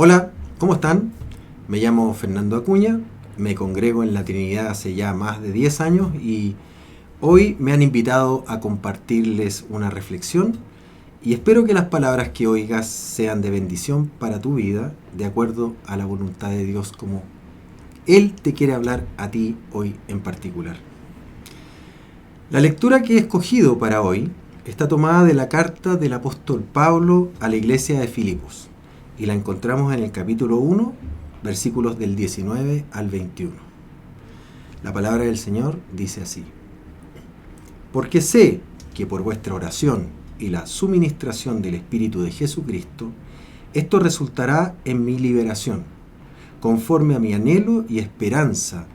Hola, ¿cómo están? Me llamo Fernando Acuña, me congrego en la Trinidad hace ya más de 10 años y hoy me han invitado a compartirles una reflexión y espero que las palabras que oigas sean de bendición para tu vida, de acuerdo a la voluntad de Dios como Él te quiere hablar a ti hoy en particular. La lectura que he escogido para hoy está tomada de la carta del apóstol Pablo a la iglesia de Filipos y la encontramos en el capítulo 1, versículos del 19 al 21. La palabra del Señor dice así: Porque sé que por vuestra oración y la suministración del Espíritu de Jesucristo, esto resultará en mi liberación, conforme a mi anhelo y esperanza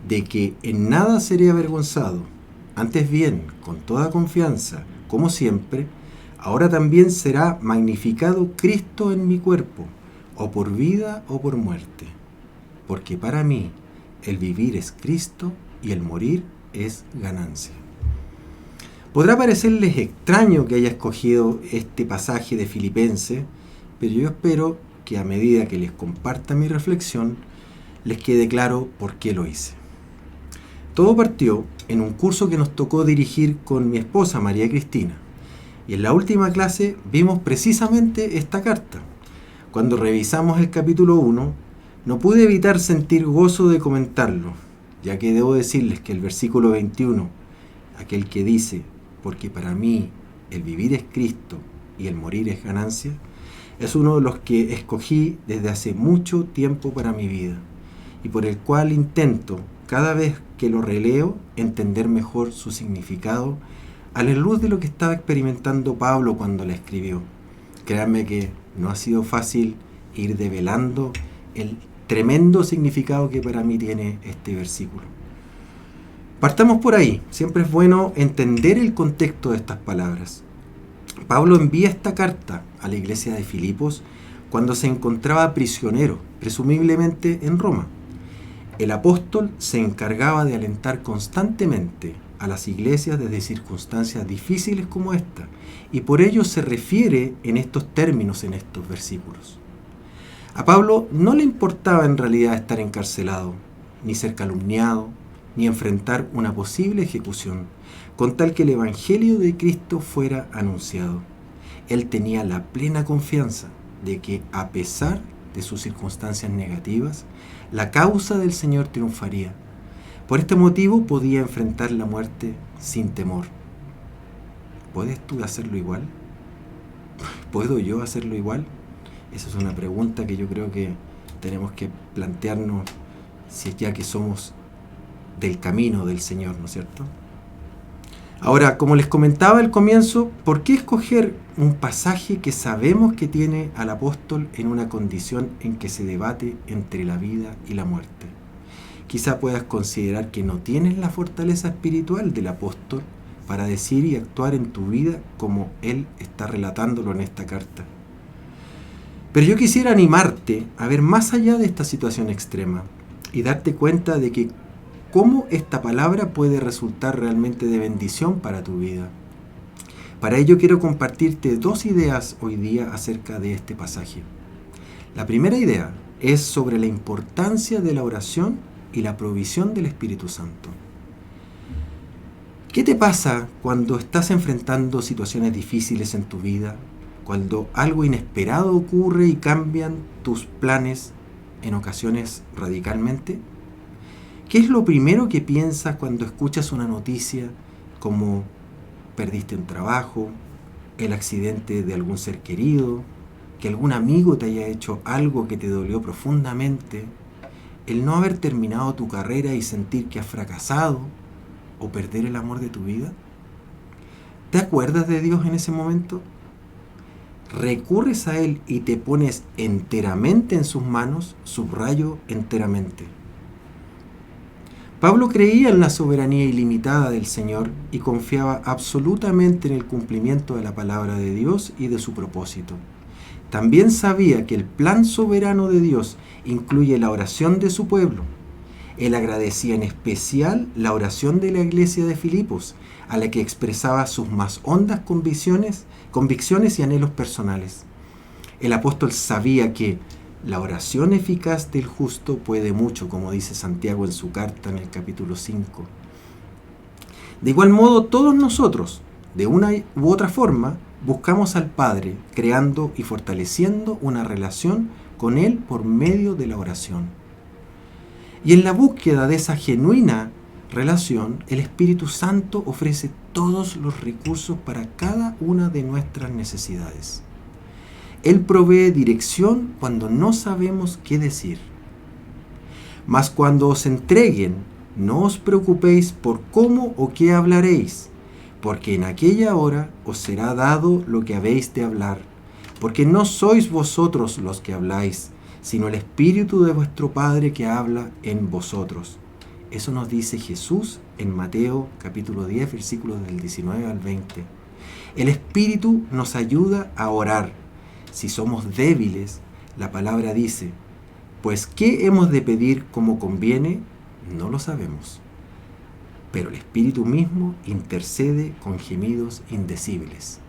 de que en nada seré avergonzado. Antes bien, con toda confianza, como siempre, ahora también será magnificado Cristo en mi cuerpo, o por vida o por muerte. Porque para mí el vivir es Cristo y el morir es ganancia. Podrá parecerles extraño que haya escogido este pasaje de Filipenses, pero yo espero que a medida que les comparta mi reflexión, les quede claro por qué lo hice. Todo partió en un curso que nos tocó dirigir con mi esposa María Cristina. Y en la última clase vimos precisamente esta carta. Cuando revisamos el capítulo 1, no pude evitar sentir gozo de comentarlo, ya que debo decirles que el versículo 21, aquel que dice, porque para mí el vivir es Cristo y el morir es ganancia, es uno de los que escogí desde hace mucho tiempo para mi vida, y por el cual intento, cada vez que lo releo, entender mejor su significado a la luz de lo que estaba experimentando Pablo cuando la escribió. Créanme que no ha sido fácil ir develando el tremendo significado que para mí tiene este versículo. Partamos por ahí. Siempre es bueno entender el contexto de estas palabras. Pablo envía esta carta a la iglesia de Filipos cuando se encontraba prisionero, presumiblemente en Roma. El apóstol se encargaba de alentar constantemente a las iglesias desde circunstancias difíciles como esta, y por ello se refiere en estos términos en estos versículos. A Pablo no le importaba en realidad estar encarcelado, ni ser calumniado, ni enfrentar una posible ejecución, con tal que el Evangelio de Cristo fuera anunciado. Él tenía la plena confianza de que, a pesar de sus circunstancias negativas, la causa del Señor triunfaría. Por este motivo podía enfrentar la muerte sin temor. ¿Puedes tú hacerlo igual? ¿Puedo yo hacerlo igual? Esa es una pregunta que yo creo que tenemos que plantearnos si es ya que somos del camino del Señor, ¿no es cierto? Ahora, como les comentaba al comienzo, ¿por qué escoger un pasaje que sabemos que tiene al apóstol en una condición en que se debate entre la vida y la muerte? Quizá puedas considerar que no tienes la fortaleza espiritual del apóstol para decir y actuar en tu vida como él está relatándolo en esta carta. Pero yo quisiera animarte a ver más allá de esta situación extrema y darte cuenta de que cómo esta palabra puede resultar realmente de bendición para tu vida. Para ello quiero compartirte dos ideas hoy día acerca de este pasaje. La primera idea es sobre la importancia de la oración y la provisión del Espíritu Santo. ¿Qué te pasa cuando estás enfrentando situaciones difíciles en tu vida? Cuando algo inesperado ocurre y cambian tus planes en ocasiones radicalmente. ¿Qué es lo primero que piensas cuando escuchas una noticia como perdiste un trabajo, el accidente de algún ser querido, que algún amigo te haya hecho algo que te dolió profundamente, el no haber terminado tu carrera y sentir que has fracasado o perder el amor de tu vida? ¿Te acuerdas de Dios en ese momento? ¿Recurres a Él y te pones enteramente en sus manos? Subrayo enteramente. Pablo creía en la soberanía ilimitada del Señor y confiaba absolutamente en el cumplimiento de la palabra de Dios y de su propósito. También sabía que el plan soberano de Dios incluye la oración de su pueblo. Él agradecía en especial la oración de la iglesia de Filipos, a la que expresaba sus más hondas convicciones y anhelos personales. El apóstol sabía que La oración eficaz del justo puede mucho, como dice Santiago en su carta en el capítulo 5. De igual modo, todos nosotros, de una u otra forma, buscamos al Padre, creando y fortaleciendo una relación con Él por medio de la oración. Y en la búsqueda de esa genuina relación, el Espíritu Santo ofrece todos los recursos para cada una de nuestras necesidades. Él provee dirección cuando no sabemos qué decir. Mas cuando os entreguen, no os preocupéis por cómo o qué hablaréis, porque en aquella hora os será dado lo que habéis de hablar, porque no sois vosotros los que habláis, sino el Espíritu de vuestro Padre que habla en vosotros. Eso nos dice Jesús en Mateo capítulo 10, versículos del 19 al 20. El Espíritu nos ayuda a orar. Si somos débiles, la palabra dice, pues ¿qué hemos de pedir como conviene? No lo sabemos. Pero el Espíritu mismo intercede con gemidos indecibles.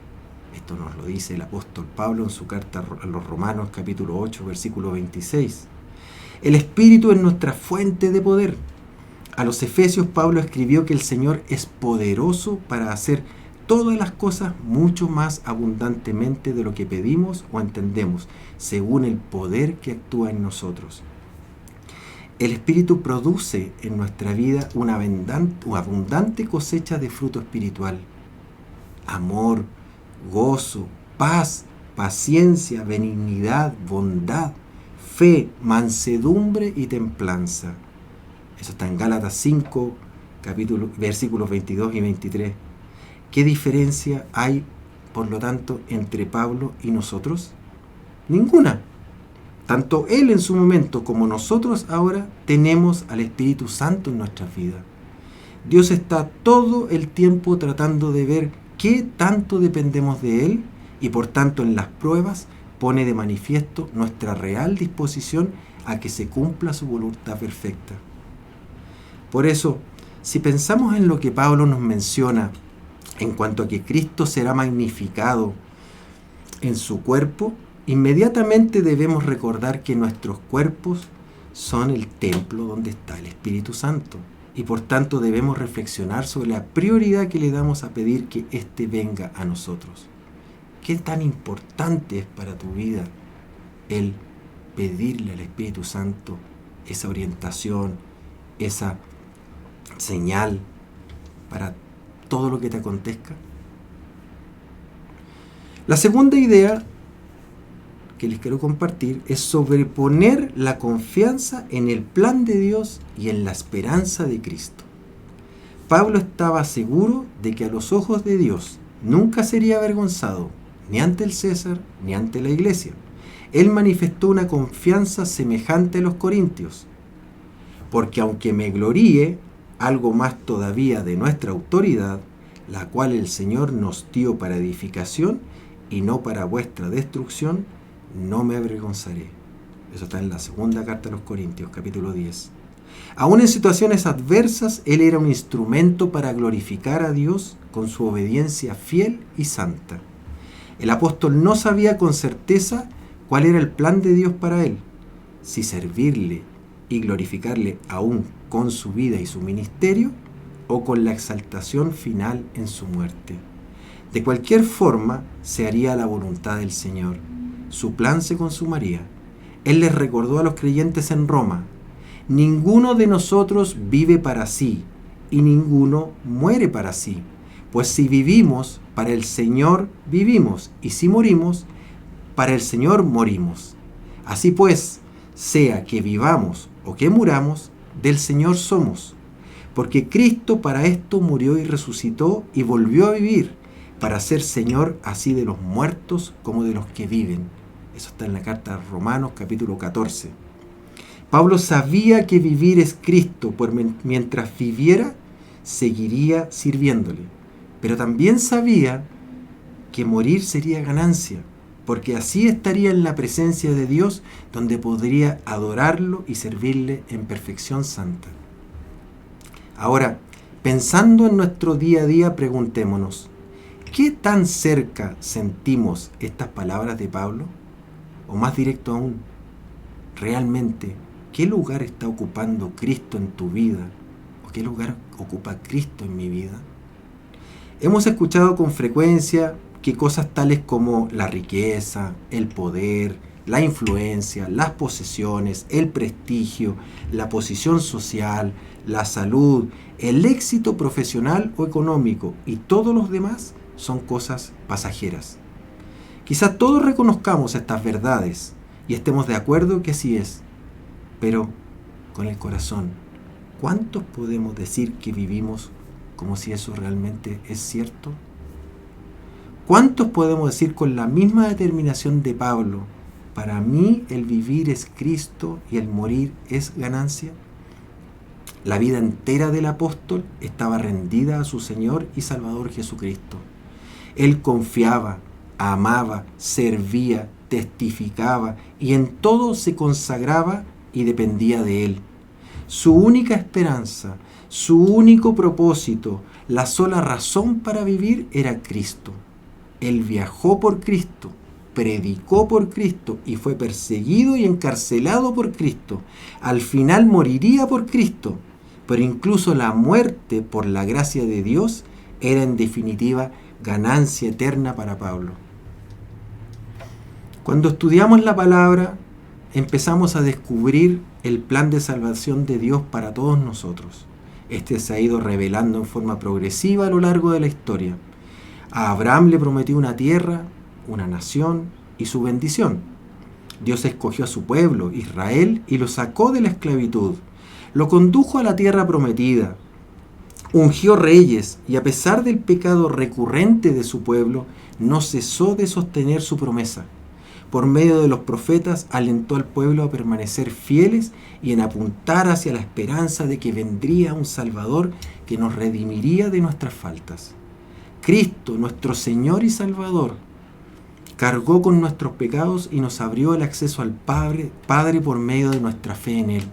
Esto nos lo dice el apóstol Pablo en su carta a los Romanos capítulo 8, versículo 26. El Espíritu es nuestra fuente de poder. A los Efesios Pablo escribió que el Señor es poderoso para hacer todas las cosas mucho más abundantemente de lo que pedimos o entendemos, según el poder que actúa en nosotros. El Espíritu produce en nuestra vida una abundante cosecha de fruto espiritual. Amor, gozo, paz, paciencia, benignidad, bondad, fe, mansedumbre y templanza. Eso está en Gálatas 5, versículos 22 y 23. ¿Qué diferencia hay, por lo tanto, entre Pablo y nosotros? Ninguna. Tanto él en su momento como nosotros ahora tenemos al Espíritu Santo en nuestras vidas. Dios está todo el tiempo tratando de ver qué tanto dependemos de Él y por tanto en las pruebas pone de manifiesto nuestra real disposición a que se cumpla su voluntad perfecta. Por eso, si pensamos en lo que Pablo nos menciona en cuanto a que Cristo será magnificado en su cuerpo, inmediatamente debemos recordar que nuestros cuerpos son el templo donde está el Espíritu Santo. Y por tanto debemos reflexionar sobre la prioridad que le damos a pedir que éste venga a nosotros. ¿Qué tan importante es para tu vida el pedirle al Espíritu Santo esa orientación, esa señal para todo lo que te acontezca? La segunda idea que les quiero compartir es sobreponer la confianza en el plan de Dios y en la esperanza de Cristo. Pablo estaba seguro de que a los ojos de Dios nunca sería avergonzado, ni ante el César, ni ante la iglesia. Él manifestó una confianza semejante a los corintios, porque aunque me gloríe, algo más todavía de nuestra autoridad, la cual el Señor nos dio para edificación y no para vuestra destrucción, no me avergonzaré. Eso está en la segunda carta a los Corintios, capítulo 10. Aún en situaciones adversas, él era un instrumento para glorificar a Dios con su obediencia fiel y santa. El apóstol no sabía con certeza cuál era el plan de Dios para él, si servirle y glorificarle aún con su vida y su ministerio, o con la exaltación final en su muerte. De cualquier forma, se haría la voluntad del Señor. Su plan se consumaría. Él les recordó a los creyentes en Roma: ninguno de nosotros vive para sí, y ninguno muere para sí. Pues si vivimos, para el Señor vivimos, y si morimos, para el Señor morimos. Así pues, sea que vivamos o que muramos, del Señor somos. Porque Cristo para esto murió y resucitó y volvió a vivir, para ser Señor así de los muertos como de los que viven. Eso está en la carta a Romanos capítulo 14. Pablo sabía que vivir es Cristo, pues mientras viviera, seguiría sirviéndole. Pero también sabía que morir sería ganancia, porque así estaría en la presencia de Dios, donde podría adorarlo y servirle en perfección santa. Ahora, pensando en nuestro día a día, preguntémonos, ¿qué tan cerca sentimos estas palabras de Pablo? O más directo aún, realmente qué lugar está ocupando Cristo en tu vida o qué lugar ocupa Cristo en mi vida. Hemos escuchado con frecuencia que cosas tales como la riqueza, el poder, la influencia, las posesiones, el prestigio, la posición social, la salud, el éxito profesional o económico y todos los demás son cosas pasajeras. Quizá todos reconozcamos estas verdades y estemos de acuerdo que así es, pero con el corazón, ¿cuántos podemos decir que vivimos como si eso realmente es cierto? ¿Cuántos podemos decir con la misma determinación de Pablo, para mí el vivir es Cristo y el morir es ganancia? La vida entera del apóstol estaba rendida a su Señor y Salvador Jesucristo. Él confiaba, amaba, servía, testificaba y en todo se consagraba y dependía de Él. Su única esperanza, su único propósito, la sola razón para vivir era Cristo. Él viajó por Cristo, predicó por Cristo y fue perseguido y encarcelado por Cristo. Al final moriría por Cristo, pero incluso la muerte por la gracia de Dios era en definitiva ganancia eterna para Pablo. Cuando estudiamos la palabra, empezamos a descubrir el plan de salvación de Dios para todos nosotros. Este se ha ido revelando en forma progresiva a lo largo de la historia. A Abraham le prometió una tierra, una nación y su bendición. Dios escogió a su pueblo, Israel, y lo sacó de la esclavitud. Lo condujo a la tierra prometida. Ungió reyes y a pesar del pecado recurrente de su pueblo, no cesó de sostener su promesa. Por medio de los profetas alentó al pueblo a permanecer fieles y en apuntar hacia la esperanza de que vendría un Salvador que nos redimiría de nuestras faltas. Cristo, nuestro Señor y Salvador, cargó con nuestros pecados y nos abrió el acceso al Padre por medio de nuestra fe en Él.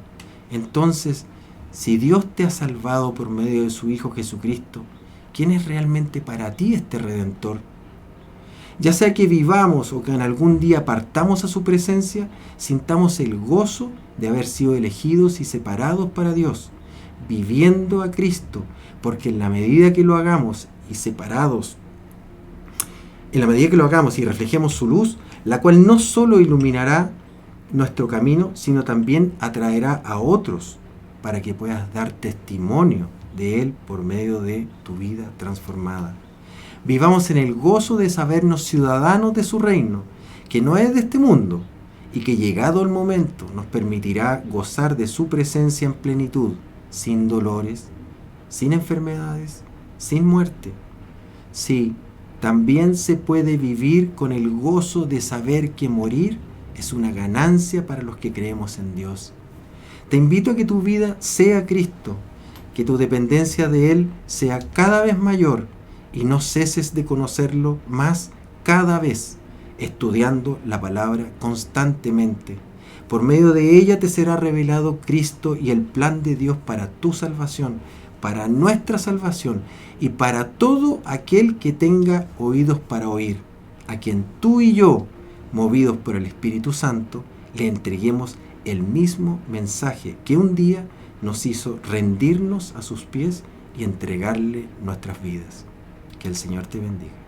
Entonces, si Dios te ha salvado por medio de su Hijo Jesucristo, ¿quién es realmente para ti este Redentor? Ya sea que vivamos o que en algún día partamos a su presencia, sintamos el gozo de haber sido elegidos y separados para Dios, viviendo a Cristo, porque en la medida que lo hagamos y reflejemos su luz, la cual no solo iluminará nuestro camino, sino también atraerá a otros para que puedas dar testimonio de Él por medio de tu vida transformada. Vivamos en el gozo de sabernos ciudadanos de su reino, que no es de este mundo, y que llegado el momento nos permitirá gozar de su presencia en plenitud, sin dolores, sin enfermedades, sin muerte. Sí, también se puede vivir con el gozo de saber que morir es una ganancia para los que creemos en Dios. Te invito a que tu vida sea Cristo, que tu dependencia de Él sea cada vez mayor y no ceses de conocerlo más cada vez, estudiando la palabra constantemente. Por medio de ella te será revelado Cristo y el plan de Dios para tu salvación, para nuestra salvación y para todo aquel que tenga oídos para oír, a quien tú y yo, movidos por el Espíritu Santo, le entreguemos el mismo mensaje que un día nos hizo rendirnos a sus pies y entregarle nuestras vidas. Que el Señor te bendiga.